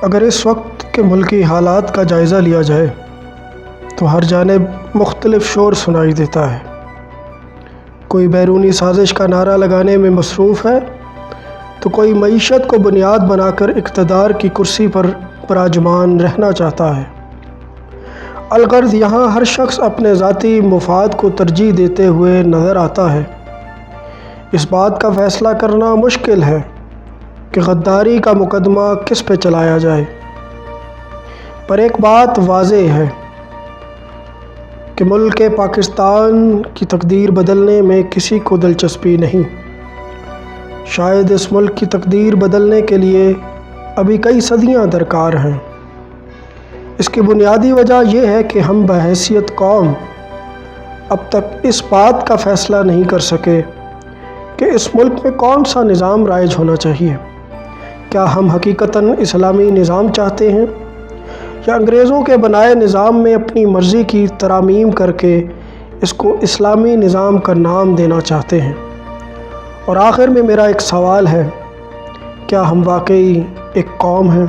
اگر اس وقت کے ملکی حالات کا جائزہ لیا جائے تو ہر جانب مختلف شور سنائی دیتا ہے۔ کوئی بیرونی سازش کا نعرہ لگانے میں مصروف ہے تو کوئی معیشت کو بنیاد بنا کر اقتدار کی کرسی پر براجمان رہنا چاہتا ہے۔ الغرض یہاں ہر شخص اپنے ذاتی مفاد کو ترجیح دیتے ہوئے نظر آتا ہے۔ اس بات کا فیصلہ کرنا مشکل ہے کہ غداری کا مقدمہ کس پہ چلایا جائے، پر ایک بات واضح ہے کہ ملک پاکستان کی تقدیر بدلنے میں کسی کو دلچسپی نہیں۔ شاید اس ملک کی تقدیر بدلنے کے لیے ابھی کئی صدیاں درکار ہیں۔ اس کی بنیادی وجہ یہ ہے کہ ہم بحیثیت قوم اب تک اس بات کا فیصلہ نہیں کر سکے کہ اس ملک میں کون سا نظام رائج ہونا چاہیے۔ کیا ہم حقیقتاً اسلامی نظام چاہتے ہیں یا انگریزوں کے بنائے نظام میں اپنی مرضی کی ترامیم کر کے اس کو اسلامی نظام کا نام دینا چاہتے ہیں؟ اور آخر میں میرا ایک سوال ہے، کیا ہم واقعی ایک قوم ہیں؟